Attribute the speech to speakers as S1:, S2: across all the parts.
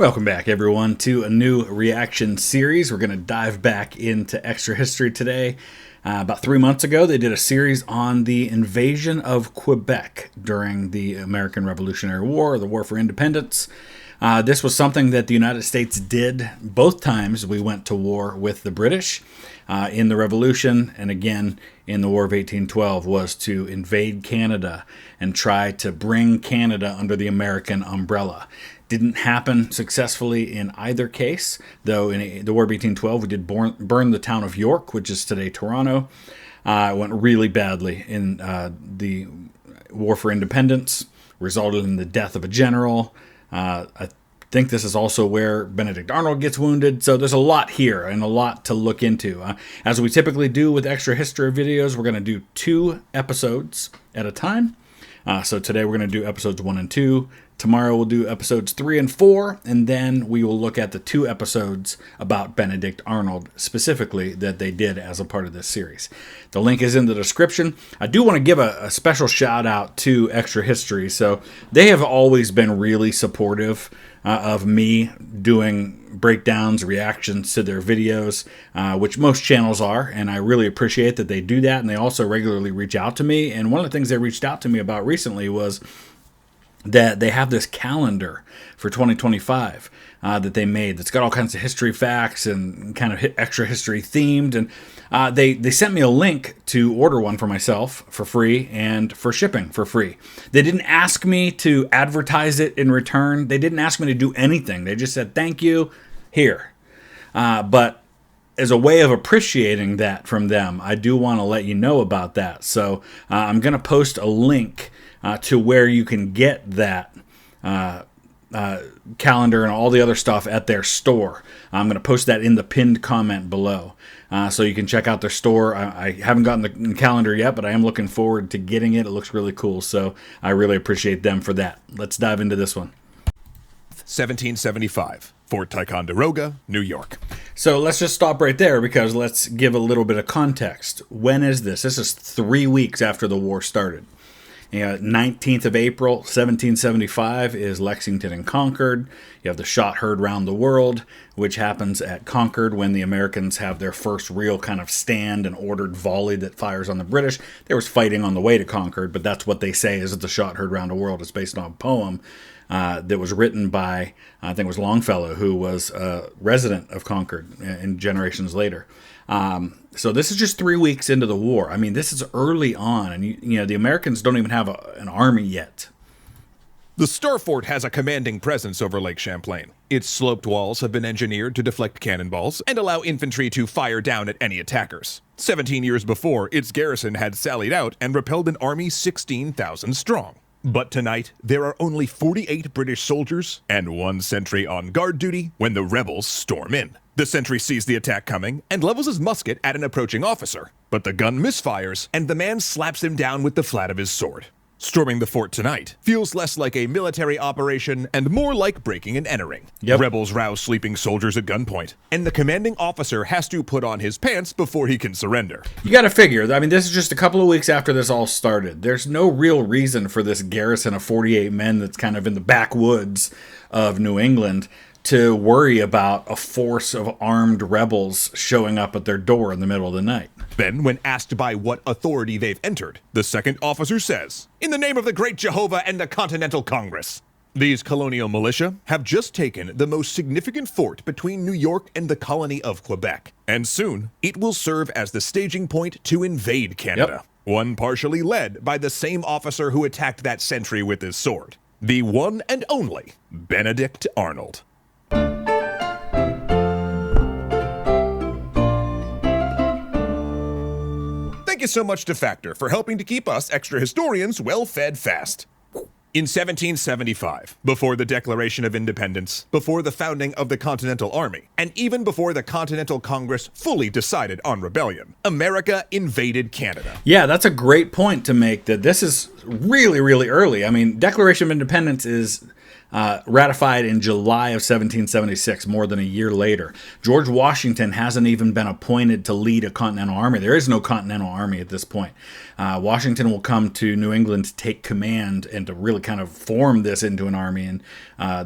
S1: Welcome back, everyone, to a new reaction series. We're going to dive back into extra history today. About 3 months ago, they did a series on the invasion of Quebec during the American Revolutionary War, the War for Independence. This was something that the United States did both times we went to war with the British in the Revolution, and again in the War of 1812, was to invade Canada and try to bring Canada under the American umbrella. Didn't happen successfully in either case, though in the War of 1812 we did burn the town of York, which is today Toronto. It went really badly in the War for Independence, resulted in the death of a general. I think this is also where Benedict Arnold gets wounded, so there's a lot here and a lot to look into. As we typically do with extra history videos, we're going to do 2 episodes at a time. So today we're going to do episodes 1 and 2. Tomorrow we'll do episodes 3 and 4, and then we will look at the 2 episodes about Benedict Arnold specifically that they did as a part of this series. The link is in the description. I do want to give a special shout out to Extra History. So they have always been really supportive of me doing breakdowns, reactions to their videos, which most channels are, and I really appreciate that they do that, and they also regularly reach out to me. And one of the things they reached out to me about recently was that they have this calendar for 2025 that they made that's got all kinds of history facts and kind of extra history themed. And they sent me a link to order one for myself for free and for shipping for free. They didn't ask me to advertise it in return. They didn't ask me to do anything. They just said, thank you, here. But as a way of appreciating that from them, I do want to let you know about that. So I'm going to post a link to where you can get that calendar and all the other stuff at their store. I'm going to post that in the pinned comment below. So you can check out their store. I haven't gotten the calendar yet, but I am looking forward to getting it. It looks really cool, so I really appreciate them for that. Let's dive into this one.
S2: 1775, Fort Ticonderoga, New York.
S1: So let's just stop right there because let's give a little bit of context. When is this? This is 3 weeks after the war started. 19th of April, 1775 is Lexington and Concord. You have the shot heard round the world, which happens at Concord when the Americans have their first real kind of stand and ordered volley that fires on the British. There was fighting on the way to Concord, but that's what they say is the shot heard round the world. It's based on a poem that was written by, I think it was Longfellow, who was a resident of Concord in generations later. So this is just 3 weeks into the war. I mean, this is early on, and you know the Americans don't even have an army yet.
S2: The Star Fort has a commanding presence over Lake Champlain. Its sloped walls have been engineered to deflect cannonballs and allow infantry to fire down at any attackers. 17 years before, its garrison had sallied out and repelled an army 16,000 strong. But tonight, there are only 48 British soldiers and 1 sentry on guard duty when the rebels storm in. The sentry sees the attack coming and levels his musket at an approaching officer, but the gun misfires and the man slaps him down with the flat of his sword. Storming the fort tonight feels less like a military operation and more like breaking and entering.
S1: Yep.
S2: Rebels rouse sleeping soldiers at gunpoint, and the commanding officer has to put on his pants before he can surrender.
S1: You got to figure, I mean, this is just a couple of weeks after this all started. There's no real reason for this garrison of 48 men that's kind of in the backwoods of New England to worry about a force of armed rebels showing up at their door in the middle of the night.
S2: Then, when asked by what authority they've entered, the second officer says, "In the name of the great Jehovah and the Continental Congress." These colonial militia have just taken the most significant fort between New York and the colony of Quebec, and soon it will serve as the staging point to invade Canada. Yep. One partially led by the same officer who attacked that sentry with his sword, the one and only Benedict Arnold. Thank you so much to Factor for helping to keep us extra historians well-fed fast. In 1775, before the Declaration of Independence, before the founding of the Continental Army, and even before the Continental Congress fully decided on rebellion, America invaded Canada.
S1: Yeah, that's a great point to make, that this is really, really early. I mean, Declaration of Independence is ratified in July of 1776, more than a year later. George Washington hasn't even been appointed to lead a Continental Army. There is no Continental Army at this point. Washington will come to New England to take command and to really kind of form this into an army in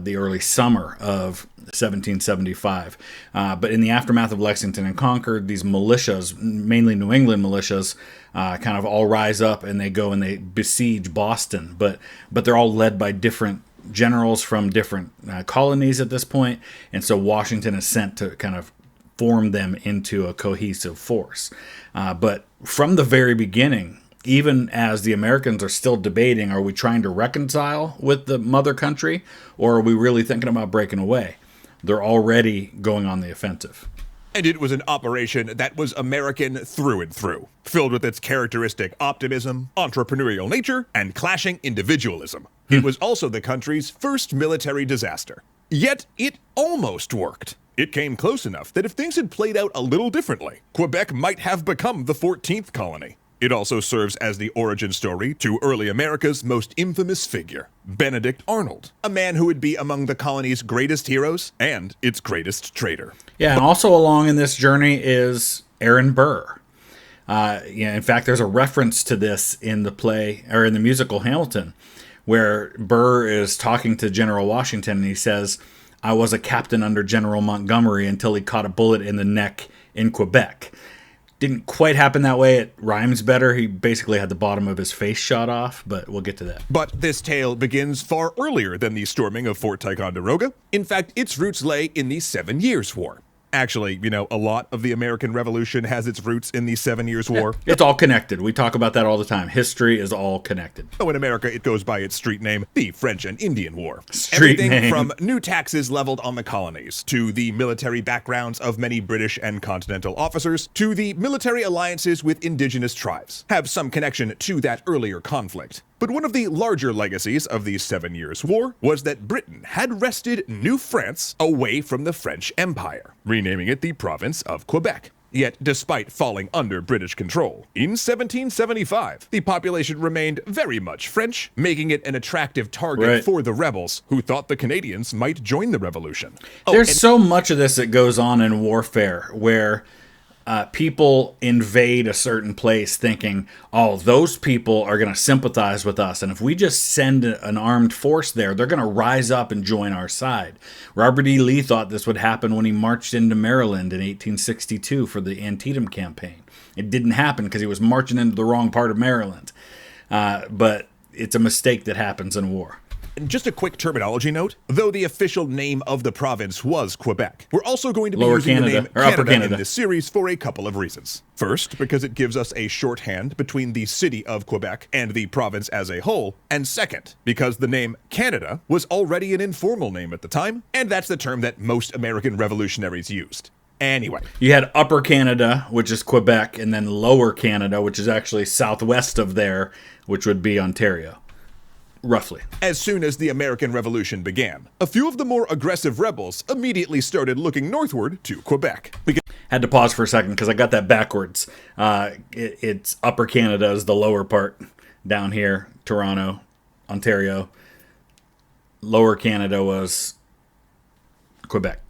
S1: the early summer of 1775. But in the aftermath of Lexington and Concord, these militias, mainly New England militias, kind of all rise up and they go and they besiege Boston. But they're all led by different generals from different colonies at this point, and so Washington is sent to kind of form them into a cohesive force. But from the very beginning, even as the Americans are still debating, are we trying to reconcile with the mother country, or are we really thinking about breaking away? They're already going on the offensive.
S2: And it was an operation that was American through and through, filled with its characteristic optimism, entrepreneurial nature, and clashing individualism. It was also the country's first military disaster. Yet it almost worked. It came close enough that if things had played out a little differently, Quebec might have become the 14th colony. It also serves as the origin story to early America's most infamous figure, Benedict Arnold, a man who would be among the colony's greatest heroes and its greatest traitor.
S1: Yeah, and also along in this journey is Aaron Burr. In fact, there's a reference to this in the play, or in the musical Hamilton, where Burr is talking to General Washington, and he says, "I was a captain under General Montgomery until he caught a bullet in the neck in Quebec." Didn't quite happen that way. It rhymes better. He basically had the bottom of his face shot off, but we'll get to that.
S2: But this tale begins far earlier than the storming of Fort Ticonderoga. In fact, its roots lay in the 7 Years' War. Actually, a lot of the American Revolution has its roots in the 7 Years' War.
S1: Yeah, it's all connected. We talk about that all the time. History is all connected.
S2: So in America, it goes by its street name, the French and Indian War.
S1: Everything
S2: name. From new taxes leveled on the colonies, to the military backgrounds of many British and Continental officers, to the military alliances with indigenous tribes, have some connection to that earlier conflict. But one of the larger legacies of the 7 Years' War was that Britain had wrested New France away from the French Empire, renaming it the province of Quebec. Yet, despite falling under British control, in 1775, the population remained very much French, making it an attractive target for the rebels, who thought the Canadians might join the revolution.
S1: There's so much of this that goes on in warfare, where people invade a certain place thinking, oh, those people are going to sympathize with us. And if we just send an armed force there, they're going to rise up and join our side. Robert E. Lee thought this would happen when he marched into Maryland in 1862 for the Antietam campaign. It didn't happen because he was marching into the wrong part of Maryland. But it's a mistake that happens in war.
S2: And just a quick terminology note, though the official name of the province was Quebec, we're also going to be using the name Canada in this series for a couple of reasons. First, because it gives us a shorthand between the city of Quebec and the province as a whole, and second, because the name Canada was already an informal name at the time, and that's the term that most American revolutionaries used. Anyway.
S1: You had Upper Canada, which is Quebec, and then Lower Canada, which is actually southwest of there, which would be Ontario. Roughly.
S2: As soon as the American Revolution began, a few of the more aggressive rebels immediately started looking northward to Quebec.
S1: Had to pause for a second because I got that backwards. It's Upper Canada is the lower part down here, Toronto, Ontario. Lower Canada was Quebec.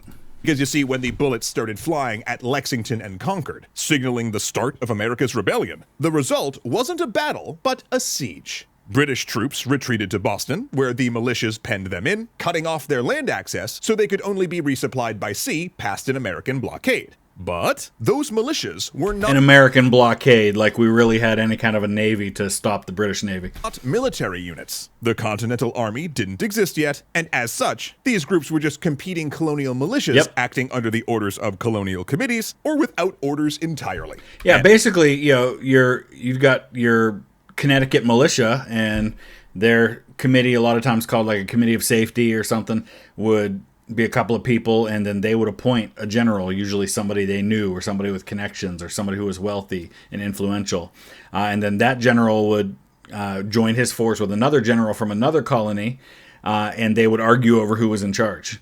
S2: Because you see, when the bullets started flying at Lexington and Concord, signaling the start of America's rebellion, the result wasn't a battle, but a siege. British troops retreated to Boston, where the militias penned them in, cutting off their land access so they could only be resupplied by sea past an American blockade. But those militias were not
S1: an American blockade, like we really had any kind of a navy to stop the British Navy.
S2: Not military units. The Continental Army didn't exist yet, and as such, these groups were just competing colonial militias acting under the orders of colonial committees or without orders entirely.
S1: Yeah, basically, you've got your Connecticut militia, and their committee, a lot of times called like a committee of safety or something, would be a couple of people, and then they would appoint a general, usually somebody they knew or somebody with connections or somebody who was wealthy and influential. And then that general would join his force with another general from another colony, and they would argue over who was in charge.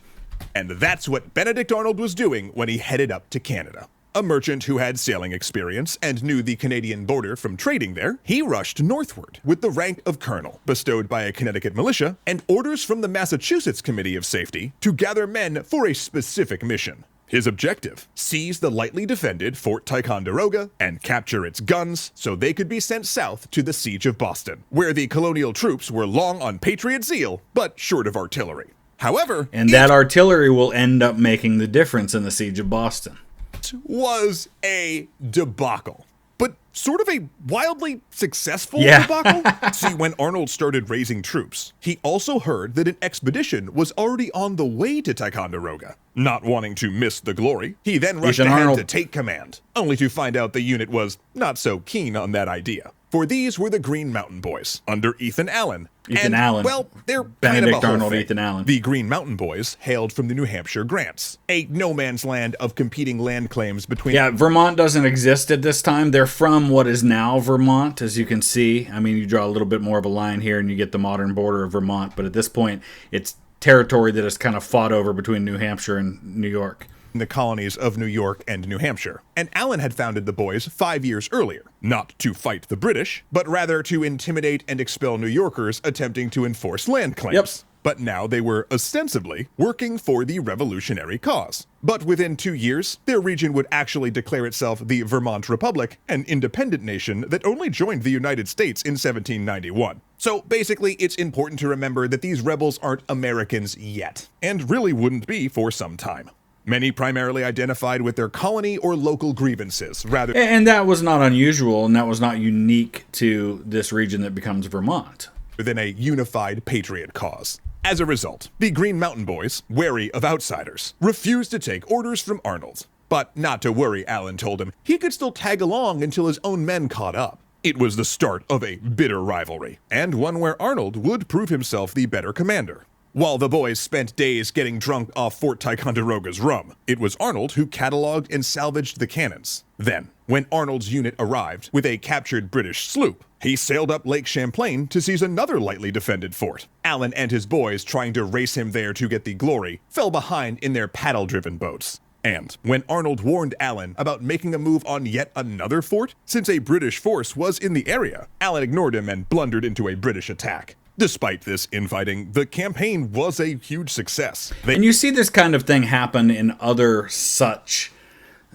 S2: And that's what Benedict Arnold was doing when he headed up to Canada. A merchant who had sailing experience and knew the Canadian border from trading there, he rushed northward with the rank of colonel, bestowed by a Connecticut militia, and orders from the Massachusetts Committee of Safety to gather men for a specific mission. His objective: seize the lightly defended Fort Ticonderoga and capture its guns so they could be sent south to the siege of Boston, where the colonial troops were long on patriot zeal, but short of artillery. However,
S1: and that artillery will end up making the difference in the siege of Boston.
S2: It was a debacle, but sort of a wildly successful debacle. See, when Arnold started raising troops, he also heard that an expedition was already on the way to Ticonderoga. Not wanting to miss the glory, he then rushed ahead to take command, only to find out the unit was not so keen on that idea. For these were the Green Mountain Boys, under Ethan Allen. Well, they're
S1: Benedict
S2: kind of a whole
S1: Arnold,
S2: thing.
S1: Ethan Allen.
S2: The Green Mountain Boys hailed from the New Hampshire grants, a no-man's land of competing land claims between...
S1: Yeah, Vermont doesn't exist at this time. They're from what is now Vermont, as you can see. I mean, you draw a little bit more of a line here and you get the modern border of Vermont, but at this point, it's territory that is kind of fought over between New Hampshire and New York.
S2: The colonies of New York and New Hampshire. And Allen had founded the Boys 5 years earlier, not to fight the British, but rather to intimidate and expel New Yorkers attempting to enforce land claims.
S1: Yep.
S2: But now they were ostensibly working for the revolutionary cause. But within 2 years, their region would actually declare itself the Vermont Republic, an independent nation that only joined the United States in 1791. So basically, it's important to remember that these rebels aren't Americans yet, and really wouldn't be for some time. Many primarily identified with their colony or local grievances, rather...
S1: And that was not unusual, and that was not unique to this region that becomes Vermont.
S2: ...than a unified patriot cause. As a result, the Green Mountain Boys, wary of outsiders, refused to take orders from Arnold. But not to worry, Allen told him. He could still tag along until his own men caught up. It was the start of a bitter rivalry, and one where Arnold would prove himself the better commander. While the boys spent days getting drunk off Fort Ticonderoga's rum, it was Arnold who cataloged and salvaged the cannons. Then, when Arnold's unit arrived with a captured British sloop, he sailed up Lake Champlain to seize another lightly defended fort. Allen and his boys, trying to race him there to get the glory, fell behind in their paddle-driven boats. And when Arnold warned Allen about making a move on yet another fort, since a British force was in the area, Allen ignored him and blundered into a British attack. Despite this infighting, the campaign was a huge success.
S1: And you see this kind of thing happen in other such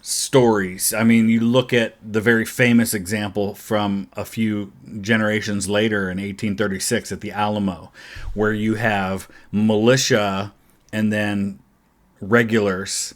S1: stories. I mean, you look at the very famous example from a few generations later in 1836 at the Alamo, where you have militia and then regulars,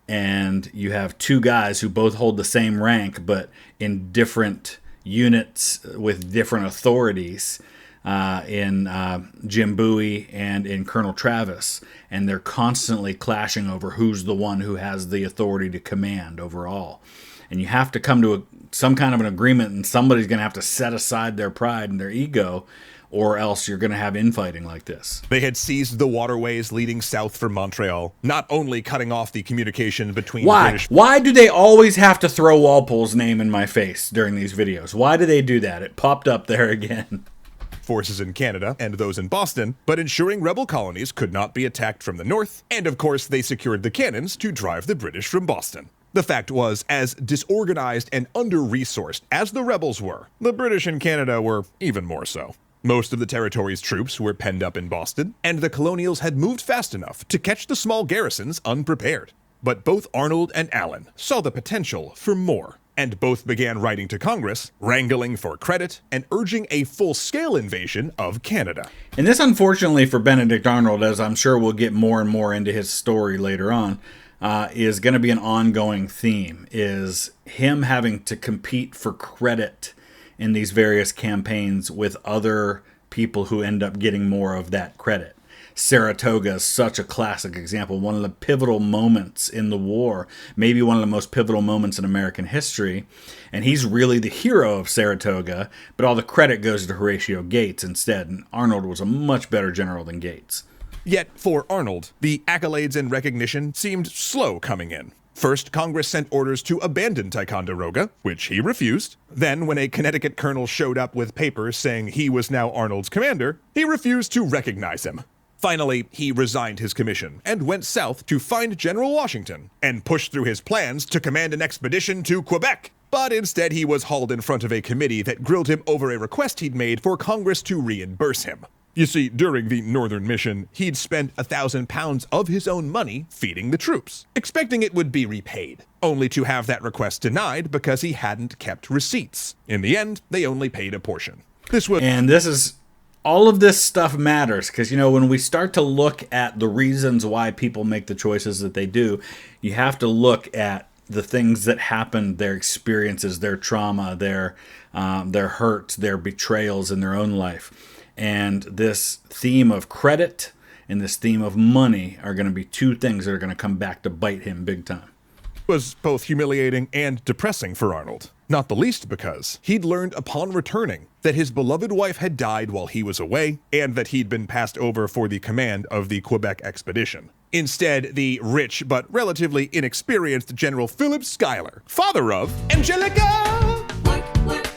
S1: and you have two guys who both hold the same rank but in different units with different authorities. In Jim Bowie and in Colonel Travis, and they're constantly clashing over who's the one who has the authority to command overall. And you have to come to some kind of an agreement, and somebody's going to have to set aside their pride and their ego, or else you're going to have infighting like this.
S2: They had seized the waterways leading south from Montreal, not only cutting off the communication between British...
S1: Why do they always have to throw Walpole's name in my face during these videos? Why do they do that? It popped up there again.
S2: Forces in Canada and those in Boston, but ensuring rebel colonies could not be attacked from the north, and of course they secured the cannons to drive the British from Boston. The fact was, as disorganized and under-resourced as the rebels were, the British in Canada were even more so. Most of the territory's troops were penned up in Boston, and the colonials had moved fast enough to catch the small garrisons unprepared. But both Arnold and Allen saw the potential for more. And both began writing to Congress, wrangling for credit, and urging a full-scale invasion of Canada.
S1: And this, unfortunately for Benedict Arnold, as I'm sure we'll get more and more into his story later on, is going to be an ongoing theme, is him having to compete for credit in these various campaigns with other people who end up getting more of that credit. Saratoga is such a classic example, one of the pivotal moments in the war, maybe one of the most pivotal moments in American history, and he's really the hero of Saratoga, but all the credit goes to Horatio Gates instead, and Arnold was a much better general than Gates.
S2: Yet, for Arnold, the accolades and recognition seemed slow coming in. First, Congress sent orders to abandon Ticonderoga, which he refused. Then, when a Connecticut colonel showed up with papers saying he was now Arnold's commander, he refused to recognize him. Finally, he resigned his commission and went south to find General Washington and push through his plans to command an expedition to Quebec. But instead, he was hauled in front of a committee that grilled him over a request he'd made for Congress to reimburse him. You see, during the Northern mission, he'd spent 1,000 pounds of his own money feeding the troops, expecting it would be repaid, only to have that request denied because he hadn't kept receipts. In the end, they only paid a portion.
S1: All of this stuff matters because, when we start to look at the reasons why people make the choices that they do, you have to look at the things that happened, their experiences, their trauma, their hurts, their betrayals in their own life. And this theme of credit and this theme of money are going to be two things that are going to come back to bite him big time.
S2: Was both humiliating and depressing for Arnold. Not the least because he'd learned upon returning that his beloved wife had died while he was away and that he'd been passed over for the command of the Quebec expedition. Instead, the rich but relatively inexperienced General Philip Schuyler, father of Angelica,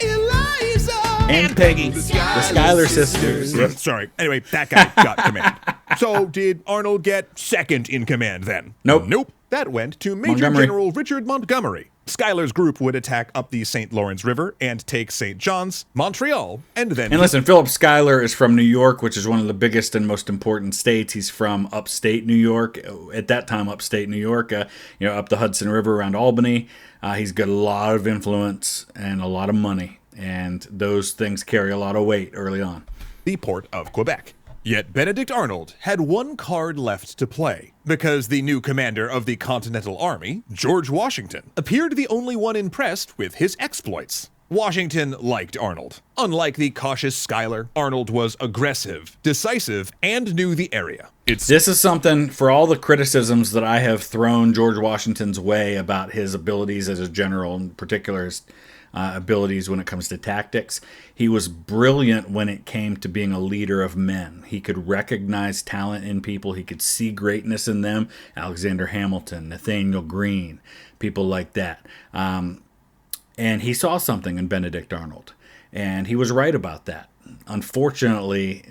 S2: Eliza,
S1: and Peggy, the Schuyler sisters.
S2: Sorry. Anyway, that guy got command. So did Arnold get second in command then?
S1: Nope.
S2: That went to Major General Richard Montgomery. Schuyler's group would attack up the St. Lawrence River and take St. John's, Montreal, and then...
S1: And listen, Philip Schuyler is from New York, which is one of the biggest and most important states. He's from upstate New York. At that time, upstate New York, up the Hudson River around Albany. He's got a lot of influence and a lot of money, and those things carry a lot of weight early on.
S2: The port of Quebec. Yet Benedict Arnold had one card left to play, because the new commander of the Continental Army, George Washington, appeared the only one impressed with his exploits. Washington liked Arnold. Unlike the cautious Schuyler, Arnold was aggressive, decisive, and knew the area.
S1: This is something, for all the criticisms that I have thrown George Washington's way about his abilities as a general, in particular his abilities when it comes to tactics, he was brilliant when it came to being a leader of men. He could recognize talent in people. He could see greatness in them. Alexander Hamilton, Nathaniel Greene, people like that. And he saw something in Benedict Arnold, and he was right about that. Unfortunately,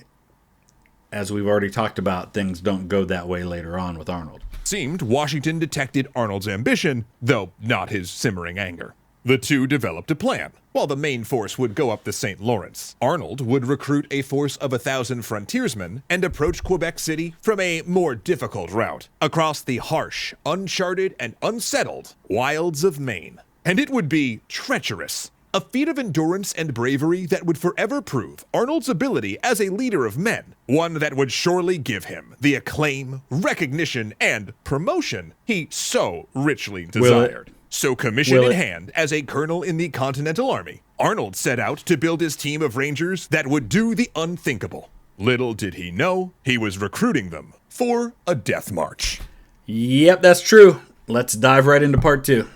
S1: as we've already talked about, things don't go that way later on with Arnold.
S2: Seemed Washington detected Arnold's ambition, though not his simmering anger. The two developed a plan. While the main force would go up the St. Lawrence, Arnold would recruit a force of 1,000 frontiersmen and approach Quebec City from a more difficult route, across the harsh, uncharted, and unsettled wilds of Maine. And it would be treacherous, a feat of endurance and bravery that would forever prove Arnold's ability as a leader of men, one that would surely give him the acclaim, recognition, and promotion he so richly desired. So commission in hand as a colonel in the Continental Army, Arnold set out to build his team of rangers that would do the unthinkable. Little did he know, he was recruiting them for a death march.
S1: Yep, that's true. Let's dive right into part 2.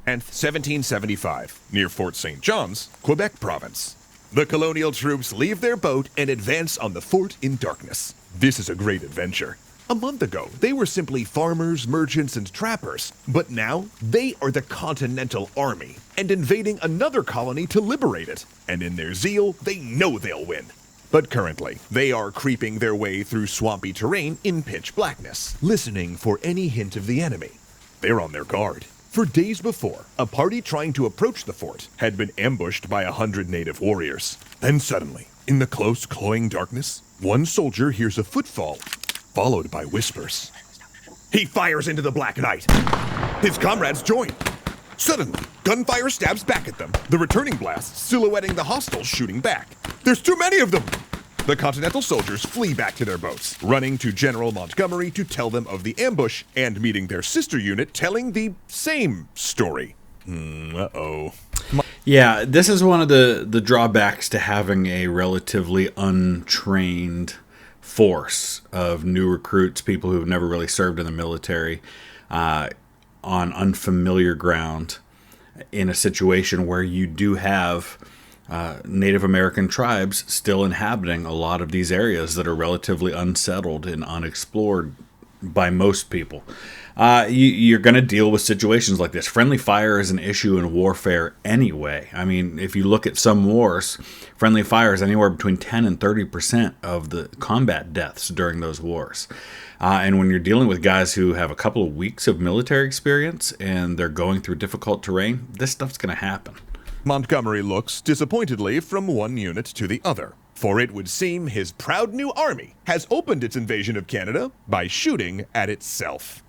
S2: 1775, near Fort St. John's, Quebec province. The colonial troops leave their boat and advance on the fort in darkness. This is a great adventure. A month ago, they were simply farmers, merchants, and trappers, but now they are the Continental Army and invading another colony to liberate it. And in their zeal, they know they'll win. But currently, they are creeping their way through swampy terrain in pitch blackness, listening for any hint of the enemy. They're on their guard. For days before, a party trying to approach the fort had been ambushed by 100 native warriors. Then suddenly, in the close, cloying darkness, one soldier hears a footfall, followed by whispers. He fires into the black night. His comrades join. Suddenly, gunfire stabs back at them, the returning blast silhouetting the hostiles shooting back. There's too many of them! The Continental soldiers flee back to their boats, running to General Montgomery to tell them of the ambush, and meeting their sister unit telling the same story.
S1: Yeah, this is one of the drawbacks to having a relatively untrained force of new recruits, people who have never really served in the military, on unfamiliar ground, in a situation where you do have Native American tribes still inhabiting a lot of these areas that are relatively unsettled and unexplored by most people. You're going to deal with situations like this. Friendly fire is an issue in warfare anyway. I mean, if you look at some wars, friendly fire is anywhere between 10 and 30% of the combat deaths during those wars. And when you're dealing with guys who have a couple of weeks of military experience and they're going through difficult terrain, this stuff's going to happen.
S2: Montgomery looks disappointedly from one unit to the other, for it would seem his proud new army has opened its invasion of Canada by shooting at itself.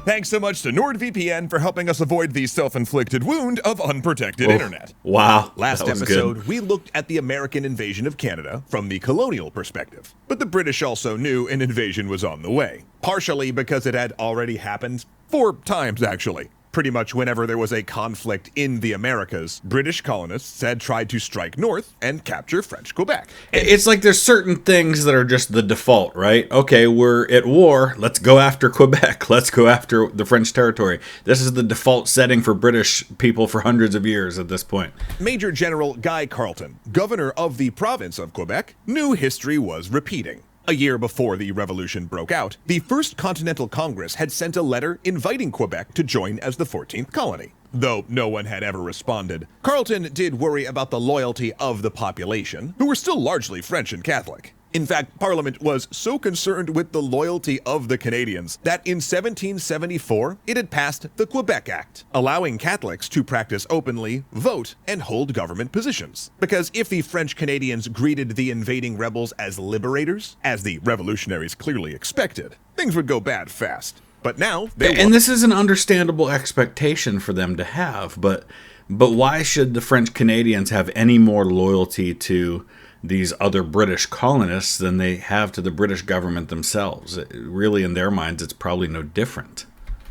S2: Thanks so much to NordVPN for helping us avoid the self-inflicted wound of unprotected internet.
S1: Wow.
S2: Last episode, we looked at the American invasion of Canada from the colonial perspective. But the British also knew an invasion was on the way. Partially because it had already happened 4 times, actually. Pretty much whenever there was a conflict in the Americas, British colonists had tried to strike north and capture French Quebec.
S1: It's like there's certain things that are just the default, right? Okay, we're at war. Let's go after Quebec. Let's go after the French territory. This is the default setting for British people for hundreds of years at this point.
S2: Major General Guy Carleton, governor of the province of Quebec, knew history was repeating. A year before the revolution broke out, the First Continental Congress had sent a letter inviting Quebec to join as the 14th colony. Though no one had ever responded, Carleton did worry about the loyalty of the population, who were still largely French and Catholic. In fact, Parliament was so concerned with the loyalty of the Canadians that in 1774, it had passed the Quebec Act, allowing Catholics to practice openly, vote, and hold government positions. Because if the French Canadians greeted the invading rebels as liberators, as the revolutionaries clearly expected, things would go bad fast. But now,
S1: and this is an understandable expectation for them to have, but why should the French Canadians have any more loyalty to these other British colonists than they have to the British government themselves? Really, in their minds, it's probably no different.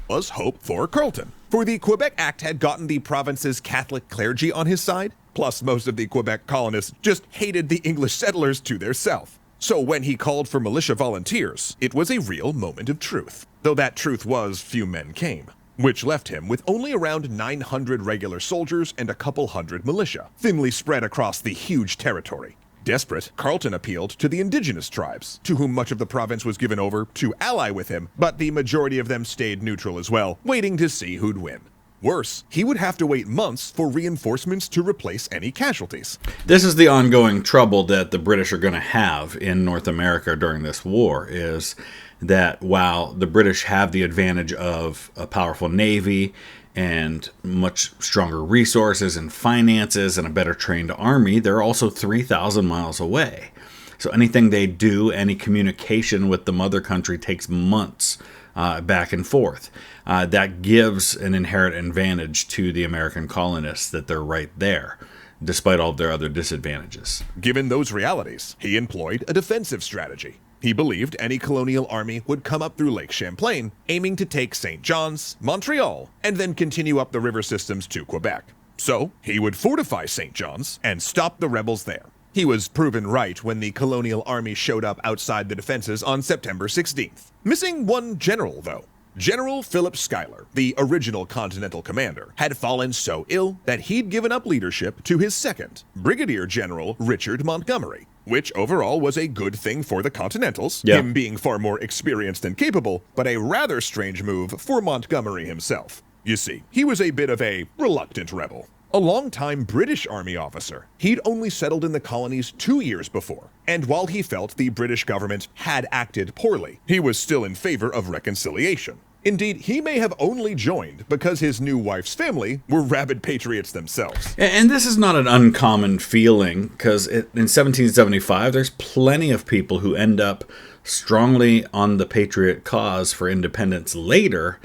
S2: Was hope for Carleton, for the Quebec Act had gotten the province's Catholic clergy on his side, plus most of the Quebec colonists just hated the English settlers to their south. So when he called for militia volunteers, it was a real moment of truth. Though that truth was few men came, which left him with only around 900 regular soldiers and a couple hundred militia, thinly spread across the huge territory. Desperate, Carleton appealed to the indigenous tribes, to whom much of the province was given over to ally with him, but the majority of them stayed neutral as well, waiting to see who'd win. Worse, he would have to wait months for reinforcements to replace any casualties.
S1: This is the ongoing trouble that the British are going to have in North America during this war, is that while the British have the advantage of a powerful navy and much stronger resources and finances and a better trained army, they're also 3,000 miles away. So anything they do, any communication with the mother country takes months back and forth. That gives an inherent advantage to the American colonists that they're right there, despite all of their other disadvantages.
S2: Given those realities, he employed a defensive strategy. He believed any colonial army would come up through Lake Champlain, aiming to take St. John's, Montreal, and then continue up the river systems to Quebec. So, he would fortify St. John's and stop the rebels there. He was proven right when the colonial army showed up outside the defenses on September 16th. Missing one general, though. General Philip Schuyler, the original Continental commander, had fallen so ill that he'd given up leadership to his second, Brigadier General Richard Montgomery, which overall was a good thing for the Continentals, him being far more experienced and capable, but a rather strange move for Montgomery himself. You see, he was a bit of a reluctant rebel. A longtime British Army officer, he'd only settled in the colonies 2 years before, and while he felt the British government had acted poorly, he was still in favor of reconciliation. Indeed, he may have only joined because his new wife's family were rabid patriots themselves.
S1: And this is not an uncommon feeling, because in 1775, there's plenty of people who end up strongly on the patriot cause for independence later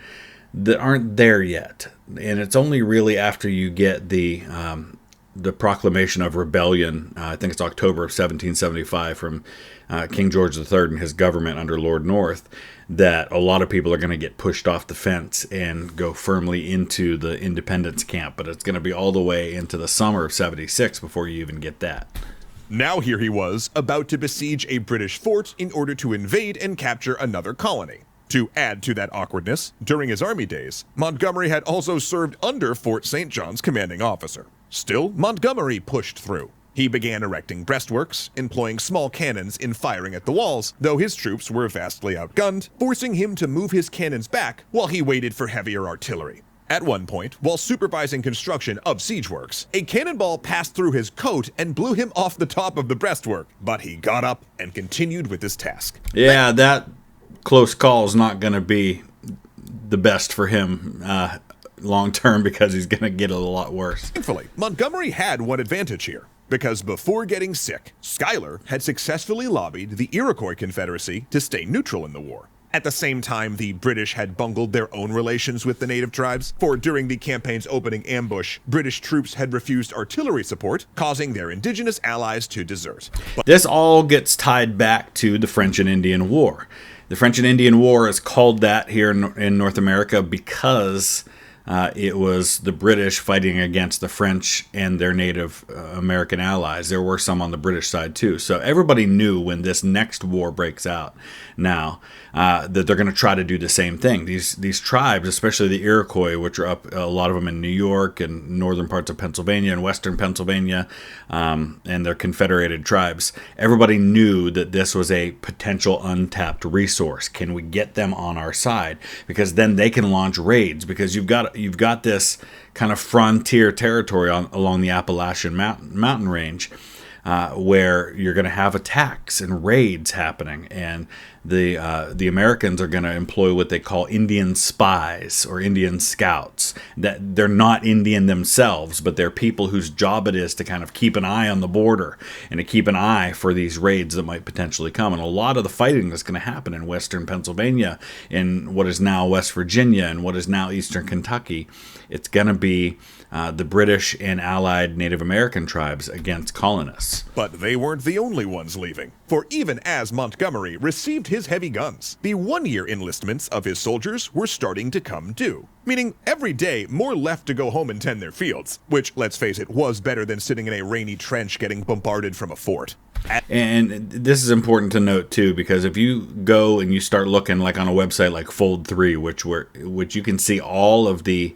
S1: that aren't there yet. And it's only really after you get the proclamation of rebellion, I think it's October of 1775, from King George III and his government under Lord North, that a lot of people are going to get pushed off the fence and go firmly into the independence camp. But it's going to be all the way into the summer of 76 before you even get that.
S2: Now here he was, about to besiege a British fort in order to invade and capture another colony. To add to that awkwardness, during his army days, Montgomery had also served under Fort St. John's commanding officer. Still, Montgomery pushed through. He began erecting breastworks, employing small cannons in firing at the walls, though his troops were vastly outgunned, forcing him to move his cannons back while he waited for heavier artillery. At one point, while supervising construction of siege works, a cannonball passed through his coat and blew him off the top of the breastwork, but he got up and continued with his task.
S1: Yeah, that close call is not going to be the best for him long term, because he's going to get a lot worse.
S2: Thankfully, Montgomery had one advantage here, because before getting sick, Schuyler had successfully lobbied the Iroquois Confederacy to stay neutral in the war. At the same time, the British had bungled their own relations with the native tribes, for during the campaign's opening ambush, British troops had refused artillery support, causing their indigenous allies to desert.
S1: This all gets tied back to the French and Indian War. The French and Indian War is called that here in North America because it was the British fighting against the French and their Native American allies. There were some on the British side too. So everybody knew when this next war breaks out now that they're going to try to do the same thing. These tribes, especially the Iroquois, which are up, a lot of them in New York and northern parts of Pennsylvania and western Pennsylvania, and their confederated tribes, everybody knew that this was a potential untapped resource. Can we get them on our side? Because then they can launch raids, because you've got this kind of frontier territory along the Appalachian mountain range, where you're going to have attacks and raids happening, and the Americans are going to employ what they call Indian spies or Indian scouts. That they're not Indian themselves, but they're people whose job it is to kind of keep an eye on the border and to keep an eye for these raids that might potentially come. And a lot of the fighting that's going to happen in western Pennsylvania, in what is now West Virginia and what is now eastern Kentucky, it's going to be the British and allied Native American tribes against colonists.
S2: But they weren't the only ones leaving, for even as Montgomery received his heavy guns, the one-year enlistments of his soldiers were starting to come due. Meaning every day more left to go home and tend their fields, which, let's face it, was better than sitting in a rainy trench getting bombarded from a fort.
S1: And this is important to note too, because if you go and you start looking like on a website like Fold 3, which you can see all of the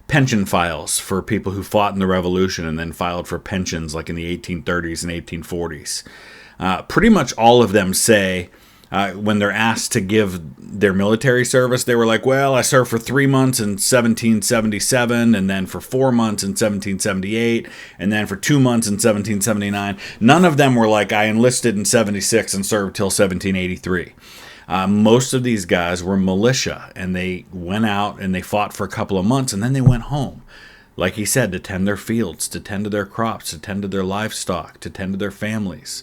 S1: pension files for people who fought in the Revolution and then filed for pensions like in the 1830s and 1840s. Pretty much all of them say, when they're asked to give their military service, they were like, well, I served for 3 months in 1777, and then for 4 months in 1778, and then for 2 months in 1779. None of them were like, I enlisted in 76 and served till 1783. Most of these guys were militia, and they went out and they fought for a couple of months, and then they went home. Like he said, to tend their fields, to tend to their crops, to tend to their livestock, to tend to their families.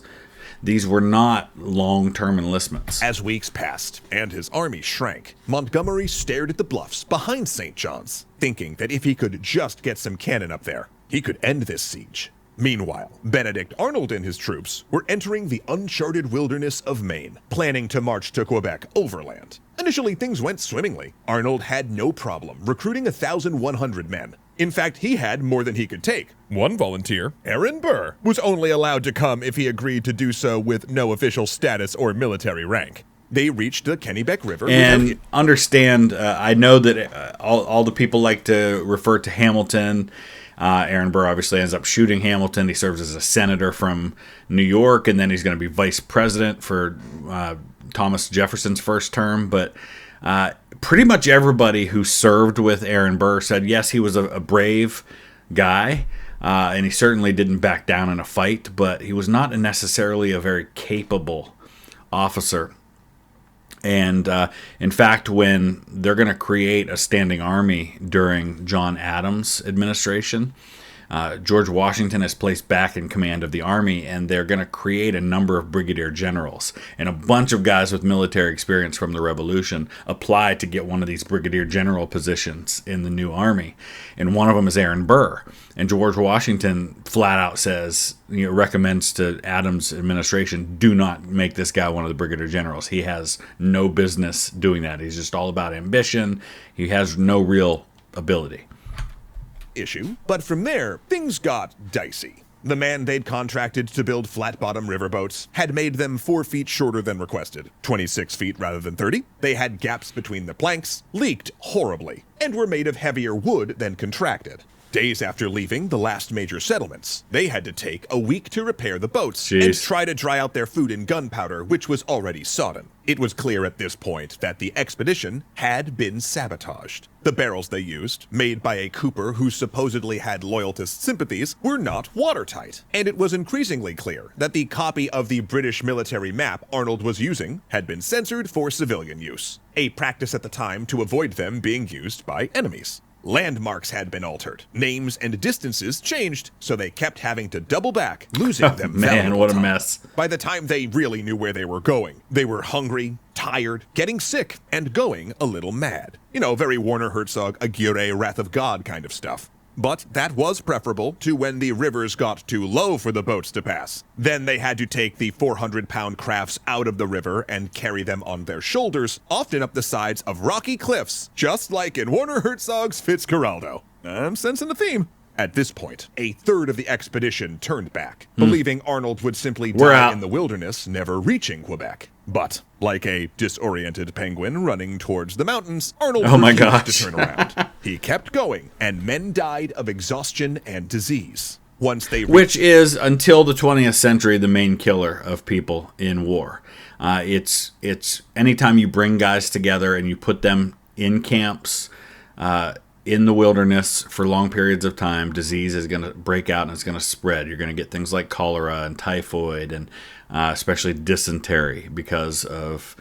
S1: These were not long-term enlistments.
S2: As weeks passed and his army shrank, Montgomery stared at the bluffs behind St. John's, thinking that if he could just get some cannon up there, he could end this siege. Meanwhile, Benedict Arnold and his troops were entering the uncharted wilderness of Maine, planning to march to Quebec overland. Initially, things went swimmingly. Arnold had no problem recruiting 1,100 men. In fact, he had more than he could take. One volunteer, Aaron Burr, was only allowed to come if he agreed to do so with no official status or military rank. They reached the Kennebec River.
S1: And understand, I know that all the people like to refer to Hamilton. Aaron Burr obviously ends up shooting Hamilton. He serves as a senator from New York, and then he's going to be vice president for Thomas Jefferson's first term. But pretty much everybody who served with Aaron Burr said, yes, he was a brave guy, and he certainly didn't back down in a fight, but he was not necessarily a very capable officer. And in fact, when they're going to create a standing army during John Adams' administration, George Washington is placed back in command of the army, and they're going to create a number of brigadier generals. And a bunch of guys with military experience from the Revolution apply to get one of these brigadier general positions in the new army. And one of them is Aaron Burr. And George Washington flat out says, recommends to Adams' administration, do not make this guy one of the brigadier generals. He has no business doing that. He's just all about ambition. He has no real ability.
S2: Issue, but from there, things got dicey. The man they'd contracted to build flat-bottom riverboats had made them 4 feet shorter than requested, 26 feet rather than 30. They had gaps between the planks, leaked horribly, and were made of heavier wood than contracted. Days after leaving the last major settlements, they had to take a week to repair the boats and
S1: Jeez.
S2: try to dry out their food in gunpowder, which was already sodden. It was clear at this point that the expedition had been sabotaged. The barrels they used, made by a cooper who supposedly had loyalist sympathies, were not watertight. And it was increasingly clear that the copy of the British military map Arnold was using had been censored for civilian use, a practice at the time to avoid them being used by enemies. Landmarks had been altered, names and distances changed, so they kept having to double back, losing them.
S1: Man, what a mess.
S2: By the time they really knew where they were going, they were hungry, tired, getting sick, and going a little mad. You know, very Werner Herzog, Aguirre, Wrath of God kind of stuff. But that was preferable to when the rivers got too low for the boats to pass. Then they had to take the 400-pound crafts out of the river and carry them on their shoulders, often up the sides of rocky cliffs, just like in Werner Herzog's Fitzcarraldo. I'm sensing a theme. At this point, a third of the expedition turned back, believing Arnold would simply die in the wilderness, never reaching Quebec. But, like a disoriented penguin running towards the mountains, Arnold refused to turn around. He kept going, and men died of exhaustion and disease. Which
S1: is, until the 20th century, the main killer of people in war. It's anytime you bring guys together and you put them in camps, in the wilderness for long periods of time, disease is going to break out and it's going to spread. You're going to get things like cholera and typhoid and especially dysentery because of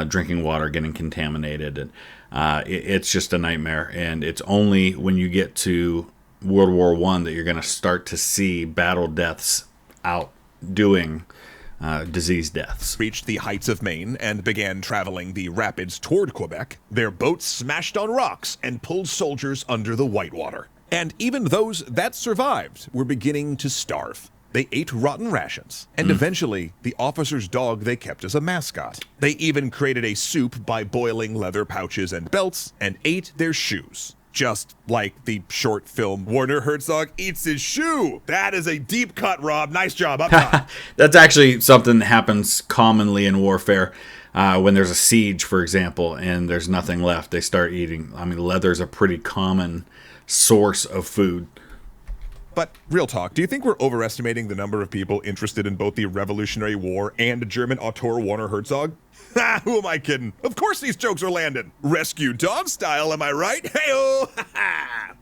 S1: drinking water getting contaminated. And it's just a nightmare. And it's only when you get to World War I that you're going to start to see battle deaths outdoing disease deaths.
S2: Reached the heights of Maine and began traveling the rapids toward Quebec. Their boats smashed on rocks and pulled soldiers under the whitewater. And even those that survived were beginning to starve. They ate rotten rations, and eventually the officer's dog they kept as a mascot. They even created a soup by boiling leather pouches and belts and ate their shoes. Just like the short film Werner Herzog Eats His Shoe. That is a deep cut, Rob. Nice job up top.
S1: That's actually something that happens commonly in warfare. When there's a siege, for example, and there's nothing left, they start eating. I mean, leather's a pretty common source of food.
S2: But real talk, do you think we're overestimating the number of people interested in both the Revolutionary War and German auteur Werner Herzog? Ha, who am I kidding? Of course these jokes are landing. Rescue dog style, am I right? Hey-oh!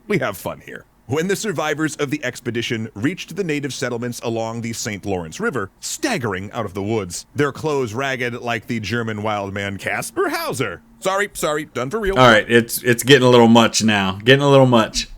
S2: We have fun here. When the survivors of the expedition reached the native settlements along the St. Lawrence River, staggering out of the woods, their clothes ragged like the German wild man Caspar Hauser. Sorry, done for real.
S1: All right, it's getting a little much now. Getting a little much.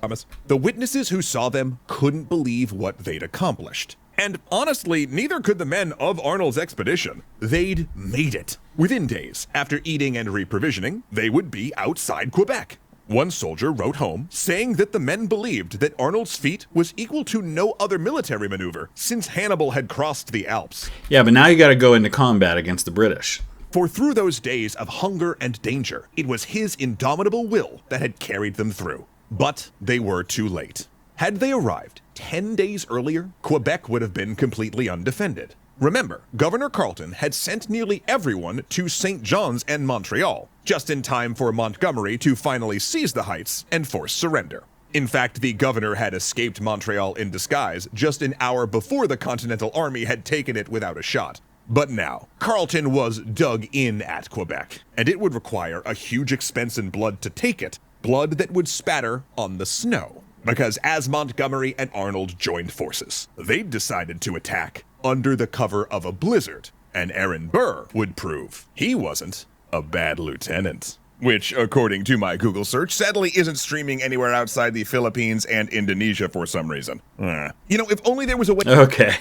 S2: The witnesses who saw them couldn't believe what they'd accomplished. And honestly, neither could the men of Arnold's expedition. They'd made it. Within days, after eating and reprovisioning, they would be outside Quebec. One soldier wrote home saying that the men believed that Arnold's feat was equal to no other military maneuver since Hannibal had crossed the Alps.
S1: Yeah, but now you got to go into combat against the British.
S2: For through those days of hunger and danger, it was his indomitable will that had carried them through. But they were too late. Had they arrived 10 days earlier, Quebec would have been completely undefended. Remember, Governor Carleton had sent nearly everyone to St. John's and Montreal, just in time for Montgomery to finally seize the heights and force surrender. In fact, the governor had escaped Montreal in disguise just an hour before the Continental Army had taken it without a shot. But now, Carleton was dug in at Quebec, and it would require a huge expense in blood to take it, blood that would spatter on the snow. Because as Montgomery and Arnold joined forces, they'd decided to attack under the cover of a blizzard, and Aaron Burr would prove he wasn't a bad lieutenant. Which, according to my Google search, sadly isn't streaming anywhere outside the Philippines and Indonesia for some reason. You know, if only there was a way...
S1: Okay.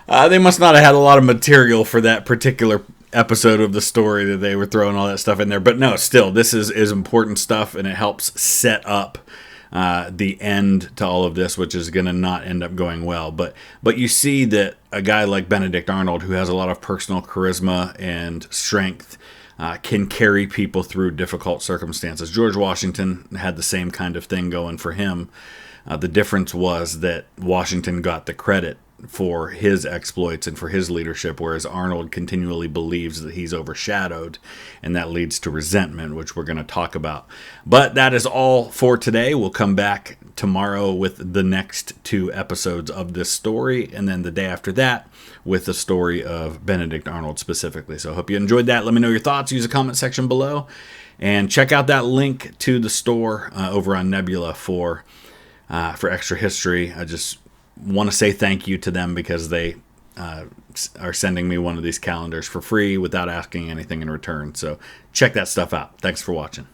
S1: They must not have had a lot of material for that particular episode of the story that they were throwing all that stuff in there. But no, still, this is important stuff, and it helps set up the end to all of this, which is going to not end up going well. But you see that a guy like Benedict Arnold, who has a lot of personal charisma and strength, can carry people through difficult circumstances. George Washington had the same kind of thing going for him. The difference was that Washington got the credit for his exploits and for his leadership, whereas Arnold continually believes that he's overshadowed, and that leads to resentment, which we're going to talk about. But that is all for today. We'll come back tomorrow with the next 2 episodes of this story, and then the day after that with the story of Benedict Arnold specifically. So I hope you enjoyed that. Let me know your thoughts. Use the comment section below, and check out that link to the store over on Nebula for Extra History. I just want to say thank you to them because they are sending me one of these calendars for free without asking anything in return. So check that stuff out. Thanks for watching.